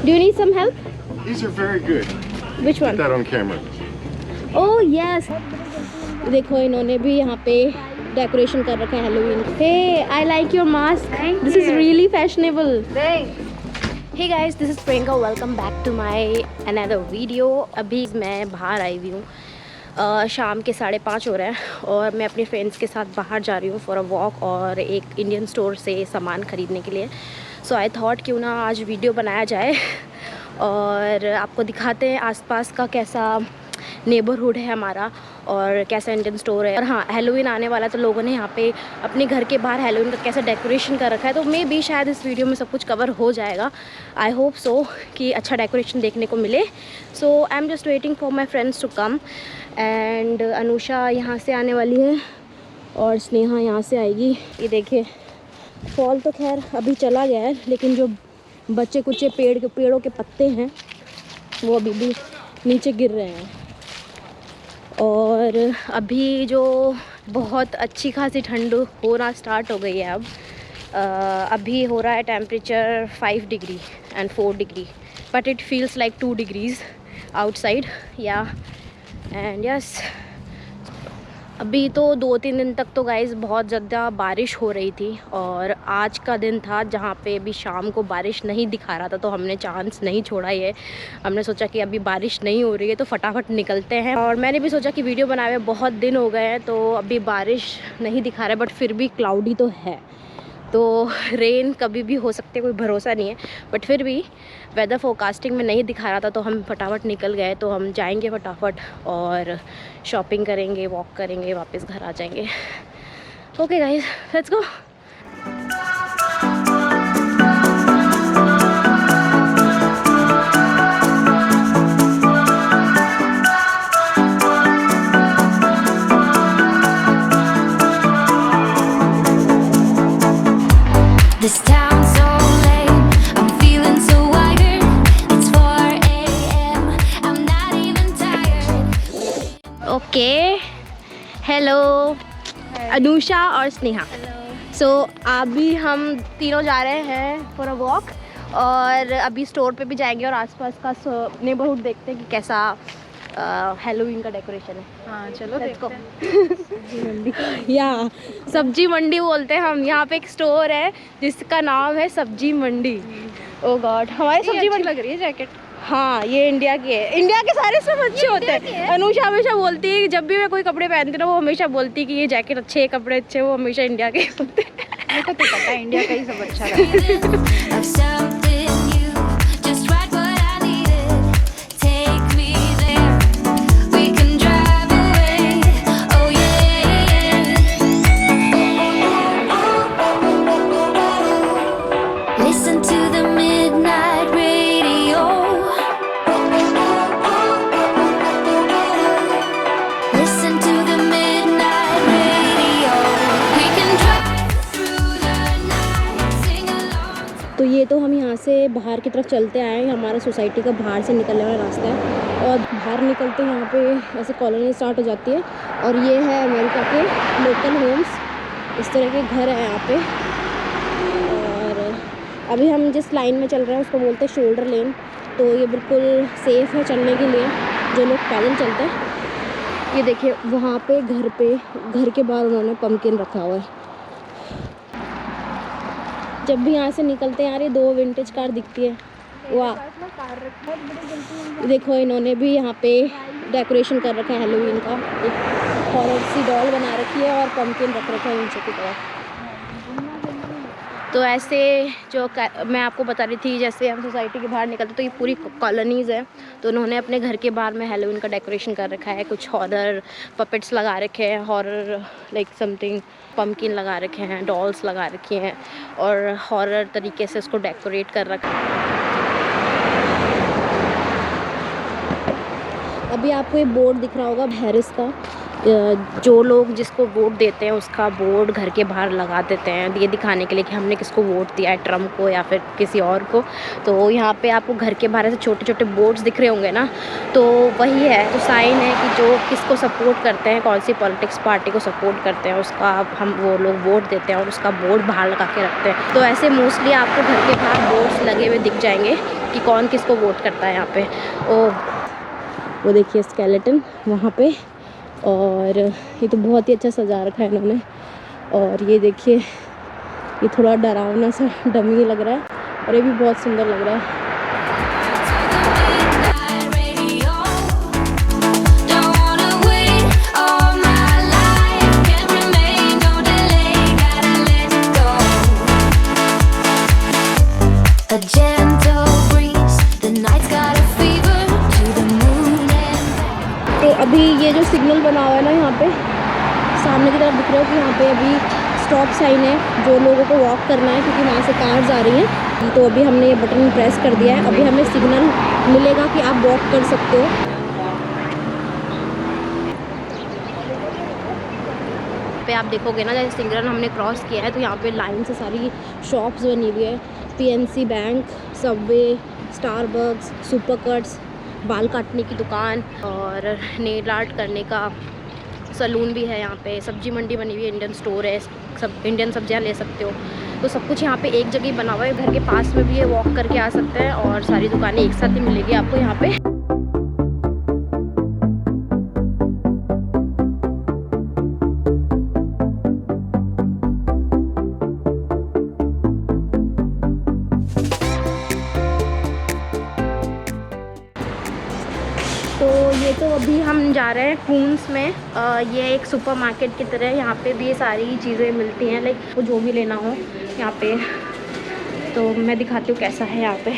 Do you need some help? These are very good. Which one? Put that on camera. Oh yes. देखो इन्होंने भी यहाँ पे decoration कर रखा है Halloween. Hey, I like your mask. This is really fashionable. Thanks. Hey guys, this is Priyanka. Welcome back to my another video. अभी मैं बाहर आई हुई हूँ। शाम के 5:30 हो रहे हैं और मैं अपने फ्रेंड्स के साथ बाहर जा रही हूँ फॉर अ वॉक और एक इंडियन स्टोर से सामान ख़रीदने के लिए। सो आई थॉट क्यों ना आज वीडियो बनाया जाए और आपको दिखाते हैं आसपास का कैसा नेबरहुड है हमारा और कैसा इंडियन स्टोर है। और हाँ, हैलोवीन आने वाला तो लोगों ने यहाँ पे अपने घर के बाहर हैलोवीन का कैसा डेकोरेशन कर रखा है, तो मे भी शायद इस वीडियो में सब कुछ कवर हो जाएगा। आई होप सो कि अच्छा डेकोरेशन देखने को मिले। So I am just waiting for my friends to come and Anusha यहाँ से आने वाली है और स्नेहा यहाँ से आएगी। ये देखिए फॉल तो खैर अभी चला गया है, लेकिन जो बच्चे कुचे पेड़ों के पत्ते हैं वो अभी भी नीचे गिर रहे हैं। और अभी जो बहुत अच्छी खासी ठंड होना स्टार्ट हो गई है अब। अभी हो रहा है temperature 5 degree and 4 degree, but it feels like 2 degrees outside या एंड यस। अभी तो 2-3 दिन तक तो गाइज़ बहुत ज़्यादा बारिश हो रही थी और आज का दिन था जहाँ पे अभी शाम को बारिश नहीं दिखा रहा था, तो हमने चांस नहीं छोड़ा ये। हमने सोचा कि अभी बारिश नहीं हो रही है तो फटाफट निकलते हैं। और मैंने भी सोचा कि वीडियो बनाए हुए बहुत दिन हो गए हैं, तो अभी बारिश नहीं दिखा रहा है, बट फिर भी क्लाउडी तो है, तो रेन कभी भी हो सकते कोई भरोसा नहीं है। बट फिर भी वेदर फोरकास्टिंग में नहीं दिखा रहा था तो हम फटाफट निकल गए। तो हम जाएंगे फटाफट और शॉपिंग करेंगे, वॉक करेंगे, वापस घर आ जाएंगे। Okay guys, let's go. This town's so lame, I'm feeling so wired. It's 4 a.m, I'm not even tired. Okay, hello Anusha और स्नेहा। सो अभी हम तीनों जा रहे हैं फॉर अ वॉक और अभी स्टोर पे भी जाएंगे और आसपास का नेबरहुड देखते हैं कि कैसा हैलोवीन का डेकोरेशन है। हाँ चलो देखो। या सब्जी मंडी बोलते हैं हम। यहाँ पे एक स्टोर है जिसका नाम है सब्जी मंडी। ओ गॉड, हमारी सब्जी मंडी लग रही है जैकेट। हाँ, ये इंडिया की है। इंडिया के सारे सब अच्छे होते हैं। अनुषा हमेशा बोलती है, जब भी मैं कोई कपड़े पहनती हूँ ना, वो हमेशा बोलती है कि ये जैकेट अच्छे है, कपड़े अच्छे, वो हमेशा इंडिया के होते हैं। मेरे को तो पता है इंडिया का ही सब अच्छा है। Of something new, just right what I needed. Take me there, we can drive away. Oh yeah. Listen to the midnight radio. Listen to the midnight radio. We can drive through the night, sing along. तो ये तो हम यहाँ से बाहर की तरफ चलते आए हैं। हमारा सोसाइटी का बाहर से निकलने वाला रास्ता है और बाहर निकलते यहाँ पे ऐसे कॉलोनी स्टार्ट हो जाती है और ये है अमेरिका के लोकल होम्स। इस तरह के घर हैं यहाँ पे। और अभी हम जिस लाइन में चल रहे हैं उसको बोलते हैं शोल्डर लेन। तो ये बिल्कुल सेफ़ है चलने के लिए जो लोग पैदल चलते हैं। ये देखिए वहाँ पे घर के बाहर उन्होंने पम्पकिन रखा हुआ है। जब भी यहाँ से निकलते हैं यार, ये 2 विंटेज कार दिखती है। वाह, देखो इन्होंने भी यहाँ पे डेकोरेशन कर रखा है हैलोवीन का। एक हॉरर सी डॉल बना रखी है और पम्पकिन रख रखा है नीचे की तरफ। तो ऐसे जो मैं आपको बता रही थी, जैसे हम सोसाइटी के बाहर निकलते तो ये पूरी कॉलोनीज़ है, तो उन्होंने अपने घर के बाहर में हैलोवीन का डेकोरेशन कर रखा है। कुछ हॉरर पपेट्स लगा रखे हैं, हॉरर लाइक समथिंग, पम्पकिन लगा रखे हैं, डॉल्स लगा रखी हैं और हॉरर तरीके से उसको डेकोरेट कर रखा है। अभी आपको ये बोर्ड दिख रहा होगा हैरिस का। जो लोग जिसको वोट देते हैं उसका बोर्ड घर के बाहर लगा देते हैं, ये दिखाने के लिए कि हमने किसको वोट दिया है, ट्रम्प को या फिर किसी और को। तो यहाँ पे आपको घर के बाहर से छोटे छोटे बोर्ड्स दिख रहे होंगे ना, तो वही है, तो साइन है कि जो किसको सपोर्ट करते हैं, कौन सी पॉलिटिक्स पार्टी को सपोर्ट करते हैं, उसका हम वो लोग वोट देते हैं और उसका बोर्ड बाहर लगा के रखते हैं। तो ऐसे मोस्टली आपको घर के बाहर बोर्ड्स लगे हुए दिख जाएंगे कि कौन किसको वोट करता है यहाँ पे। वो देखिए स्केलेटन वहाँ पे, और ये तो बहुत ही अच्छा सजा रखा है इन्होंने। और ये देखिए ये थोड़ा डरावना सा डमी लग रहा है और ये भी बहुत सुंदर लग रहा है। तो अभी ये जो सिग्नल बना हुआ है ना यहाँ पे सामने की तरफ दिख रहा है कि यहाँ पे अभी स्टॉप साइन है, जो लोगों को वॉक करना है क्योंकि वहाँ से कार्स आ रही हैं। तो अभी हमने ये बटन प्रेस कर दिया है, अभी हमें सिग्नल मिलेगा कि आप वॉक कर सकते हो। पे आप देखोगे ना, जैसे सिग्नल हमने क्रॉस किया है तो यहाँ पे लाइन से सारी शॉप्स बनी हुई है। PNC bank, Subway, Starbucks, super cuts, बाल काटने की दुकान और नेल आर्ट करने का सलून भी है यहाँ पे। सब्जी मंडी बनी हुई है, इंडियन स्टोर है, सब इंडियन सब्जियाँ ले सकते हो। तो सब कुछ यहाँ पे एक जगह बना हुआ है। घर के पास में भी ये वॉक करके आ सकते हैं और सारी दुकानें एक साथ ही मिलेगी आपको यहाँ पे। तो ये तो अभी हम जा रहे हैं कून्स में। ये एक सुपरमार्केट की तरह है, यहाँ पे भी ये सारी चीज़ें मिलती हैं, लाइक वो जो भी लेना हो यहाँ पे। तो मैं दिखाती हूँ कैसा है यहाँ पे।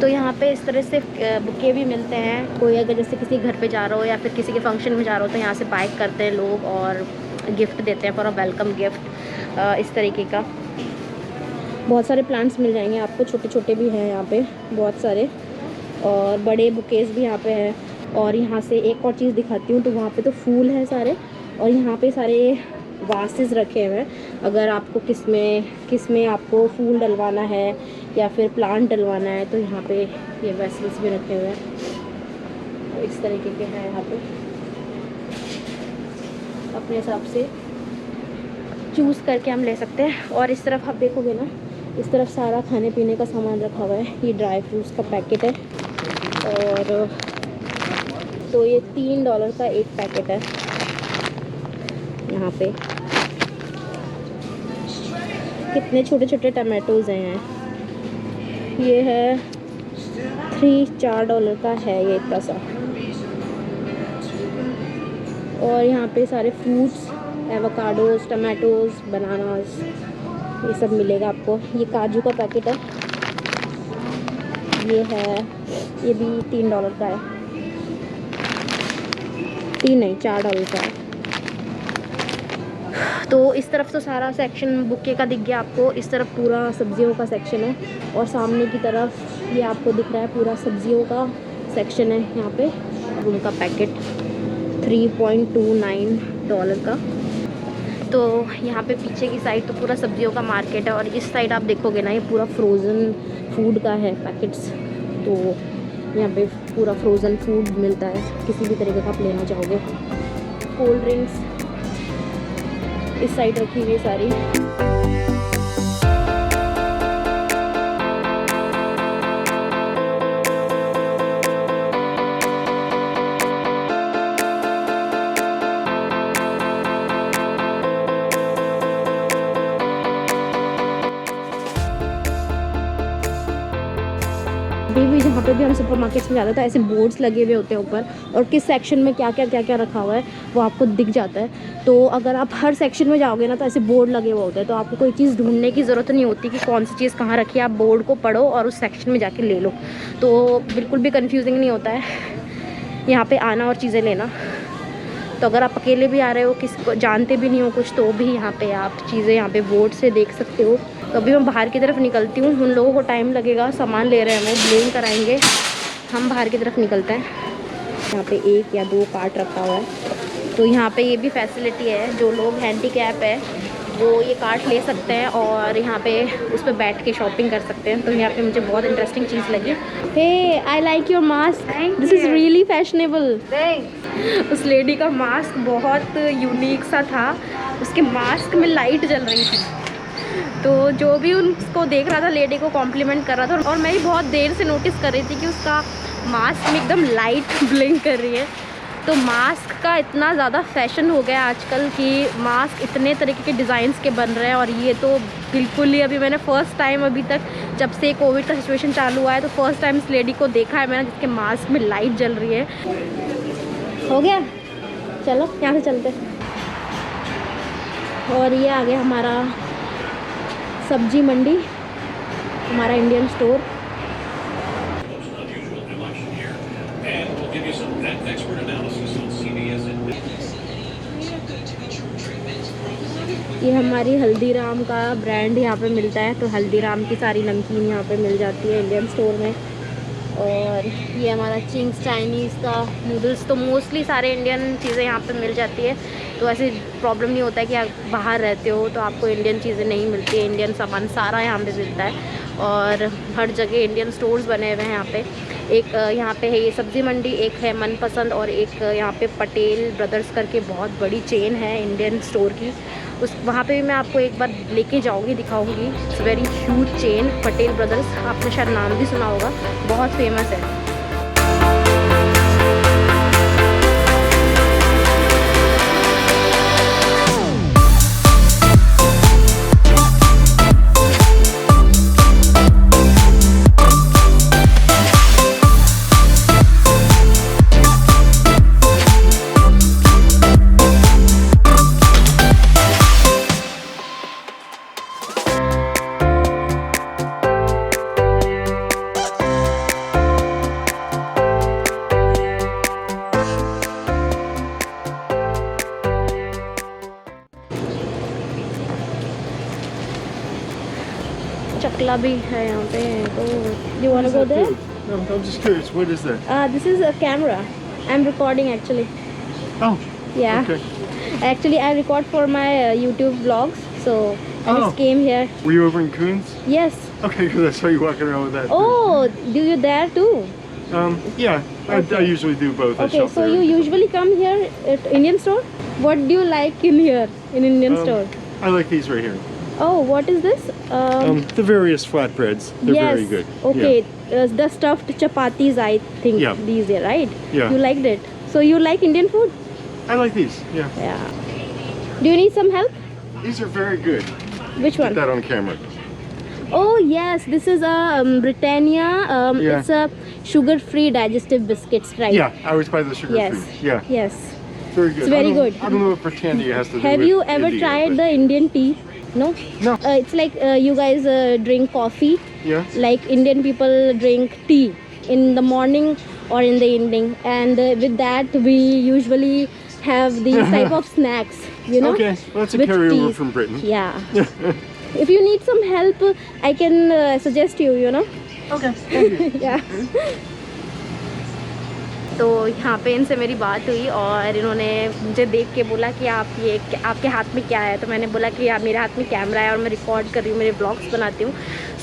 तो यहाँ पे इस तरह से बुके भी मिलते हैं। कोई अगर जैसे किसी घर पे जा रहा हो या फिर किसी के फंक्शन में जा रहा हो तो यहाँ से बाय करते हैं लोग और गिफ्ट देते हैं फॉर अ वेलकम गिफ्ट। इस तरीके का बहुत सारे प्लांट्स मिल जाएंगे आपको, छोटे छोटे भी हैं यहाँ पे बहुत सारे, और बड़े बुकेज भी यहाँ पे हैं। और यहाँ से एक और चीज़ दिखाती हूँ, तो वहाँ पे तो फूल हैं सारे, और यहाँ पे सारे वासेस रखे हुए हैं। अगर आपको किस में आपको फूल डलवाना है या फिर प्लांट डलवाना है तो यहाँ पे ये वेसल्स भी रखे हुए हैं। इस तरीके के हैं यहाँ पे, अपने हिसाब से चूज़ करके हम ले सकते हैं। और इस तरफ आप देखोगे ना, इस तरफ सारा खाने पीने का सामान रखा हुआ है। ये ड्राई फ्रूट्स का पैकेट है, और तो ये $3 का एक पैकेट है। यहाँ पे कितने छोटे छोटे टमाटोज़ हैं यहाँ। ये है $4 का है ये इतना सा। और यहाँ पे सारे फ्रूट्स, एवोकाडोज, टमाटोज, बनानास, ये सब मिलेगा आपको। ये काजू का पैकेट है, ये है, ये भी $3 का है। 3 नहीं, $4 का है। तो इस तरफ तो सारा सेक्शन बुके का दिख गया आपको। इस तरफ पूरा सब्जियों का सेक्शन है, और सामने की तरफ ये आपको दिख रहा है पूरा सब्जियों का सेक्शन है। यहाँ पे रूम का पैकेट $3.29 का। तो यहाँ पे पीछे की साइड तो पूरा सब्जियों का मार्केट है, और इस साइड आप देखोगे ना, ये पूरा फ्रोज़न फूड का है पैकेट्स। तो यहाँ पे पूरा फ्रोज़न फूड मिलता है, किसी भी तरीके का आप लेना चाहोगे। कोल्ड ड्रिंक्स इस साइड रखी हुई सारी। भी जहाँ पे भी हम सुपरमार्केट्स में जाते हैं तो ऐसे बोर्ड्स लगे हुए होते हैं ऊपर, और किस सेक्शन में क्या क्या रखा हुआ है वो आपको दिख जाता है। तो अगर आप हर सेक्शन में जाओगे ना तो ऐसे बोर्ड लगे हुए होते हैं, तो आपको कोई चीज़ ढूंढने की ज़रूरत नहीं होती कि कौन सी चीज़ कहाँ रखी है। आप बोर्ड को पढ़ो और उस सेक्शन में जाके ले लो, तो बिल्कुल भी कन्फ्यूजिंग नहीं होता है यहाँ पर आना और चीज़ें लेना। तो अगर आप अकेले भी आ रहे हो, किसी को जानते भी नहीं हो कुछ, तो भी यहाँ पे आप चीज़ें यहाँ पे बोर्ड से देख सकते हो। तो अभी मैं बाहर की तरफ निकलती हूँ, उन लोगों को टाइम लगेगा, सामान ले रहे हैं वो ब्लेम कराएंगे। हम बाहर की तरफ निकलते हैं। यहाँ पे 1 या 2 कार्ट रखा हुआ है। तो यहाँ पे ये भी फैसिलिटी है, जो लोग हैंडीकैप है वो ये कार्ट ले सकते हैं और यहाँ पे उस पर बैठ के शॉपिंग कर सकते हैं। तो यहाँ पे मुझे बहुत इंटरेस्टिंग चीज़ लगी। Hey, I like your mask, this is really fashionable. उस लेडी का मास्क बहुत यूनिक सा था, उसके मास्क में लाइट जल रही थी, तो जो भी उसको देख रहा था लेडी को कॉम्प्लीमेंट कर रहा था। और मैं भी बहुत देर से नोटिस कर रही थी कि उसका मास्क में एकदम लाइट ब्लिंक कर रही है। तो मास्क का इतना ज़्यादा फैशन हो गया आजकल कि मास्क इतने तरीके के डिज़ाइंस के बन रहे हैं। और ये तो बिल्कुल ही अभी मैंने फ़र्स्ट टाइम, अभी तक जब से कोविड का सिचुएशन चालू हुआ है तो फर्स्ट टाइम इस लेडी को देखा है मैंने जिसके मास्क में लाइट जल रही है। हो गया, चलो यहाँ से चलते हैं। और ये आ गया हमारा सब्जी मंडी, हमारा इंडियन स्टोर। ये हमारी हल्दीराम का ब्रांड यहाँ पे मिलता है, तो हल्दीराम की सारी नमकीन यहाँ पे मिल जाती है इंडियन स्टोर में। और ये हमारा चिंग्स चाइनीज़ का नूडल्स, तो मोस्टली सारे इंडियन चीज़ें यहाँ पे मिल जाती है। तो ऐसे प्रॉब्लम नहीं होता है कि आप बाहर रहते हो तो आपको इंडियन चीज़ें नहीं मिलती है। इंडियन सामान सारा यहाँ पे मिलता है और हर जगह इंडियन स्टोर्स बने हुए हैं यहाँ पे। एक यहाँ पे है ये सब्ज़ी मंडी, एक है मनपसंद, और एक यहाँ पे पटेल ब्रदर्स करके बहुत बड़ी चेन है इंडियन स्टोर की। उस वहाँ पे भी मैं आपको एक बार लेके जाऊँगी, दिखाऊँगी। It's very huge chain, Patel brothers, आपने शायद नाम भी सुना होगा, बहुत फेमस है। चकला भी है यहाँ पे, तो you wanna go there? No, I'm just curious. What is that? This is a camera. I'm recording actually. Oh, Yeah. okay. Actually, I record for my YouTube vlogs, so I Oh. just came here. Were you over in Coons? Yes. Okay, because I saw you walking around with that. Oh, do you there too? Yeah, I Okay. usually do both. I Okay, shop so there. you usually come here at Indian store? What do you like in here in Indian store? I like these right here. Oh, what is this? The various flatbreads. They're yes. very good. Okay, the stuffed chapatis, I think. Yeah. These here, right? Yeah. You liked it. So you like Indian food? Yeah. I like these. Yeah. Yeah. Do you need some help? These are very good. Which Get one? that on camera. Oh yes, this is a Britannia. Yeah. It's a sugar-free digestive biscuits, right? Yeah, I always buy the sugar Yes. free. Yeah, Yes. very good. It's very I don't- good. I don't know what Britannia has to do Have with you ever India, tried but- the Indian tea? No. No. It's like you guys drink coffee. Yeah. Like Indian people drink tea in the morning or in the evening, and with that we usually have these type of snacks. You know. Okay, well, that's a with carryover teas. from Britain. Yeah. If you need some help, I can suggest you. You know. Okay. Yeah. तो यहाँ पे इनसे मेरी बात हुई और इन्होंने मुझे देख के बोला कि आप ये आपके हाथ में क्या है। तो मैंने बोला कि यार मेरे हाथ में कैमरा है और मैं रिकॉर्ड कर रही हूँ, मेरे ब्लॉग्स बनाती हूँ।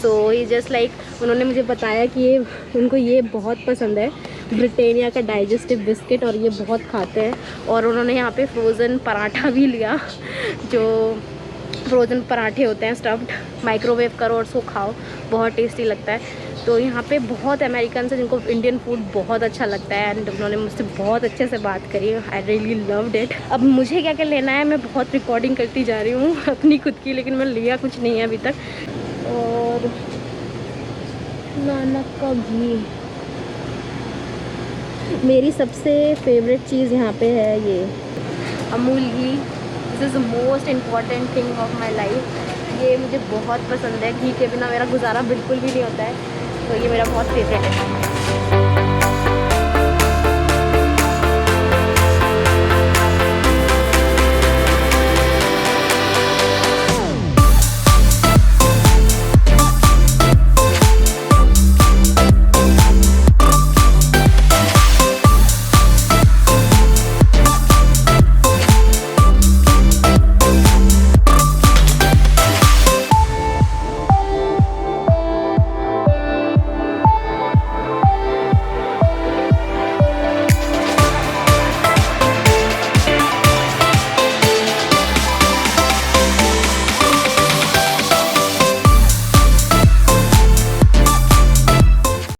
सो ये जस्ट लाइक उन्होंने मुझे बताया कि ये उनको ये बहुत पसंद है, ब्रिटानिया का डाइजेस्टिव बिस्किट, और ये बहुत खाते हैं। और उन्होंने यहाँ पे फ्रोज़न पराठा भी लिया, जो फ्रोज़न पराठे होते हैं स्टफ्ड, माइक्रोवेव करो और उसको खाओ, बहुत टेस्टी लगता है। तो यहाँ पे बहुत अमेरिकन हैं जिनको इंडियन फूड बहुत अच्छा लगता है, एंड उन्होंने मुझसे बहुत अच्छे से बात करी। I really loved it. अब मुझे क्या क्या लेना है, मैं बहुत रिकॉर्डिंग करती जा रही हूँ अपनी खुद की, लेकिन मैं लिया कुछ नहीं है अभी तक। और नानक का घी, मेरी सबसे फेवरेट चीज़ यहाँ पे है ये अमूल घी। This is the most important thing of my life. ये मुझे बहुत पसंद है, घी के बिना मेरा गुजारा बिल्कुल भी नहीं होता है, तो ये मेरा बहुत फेवरेट है।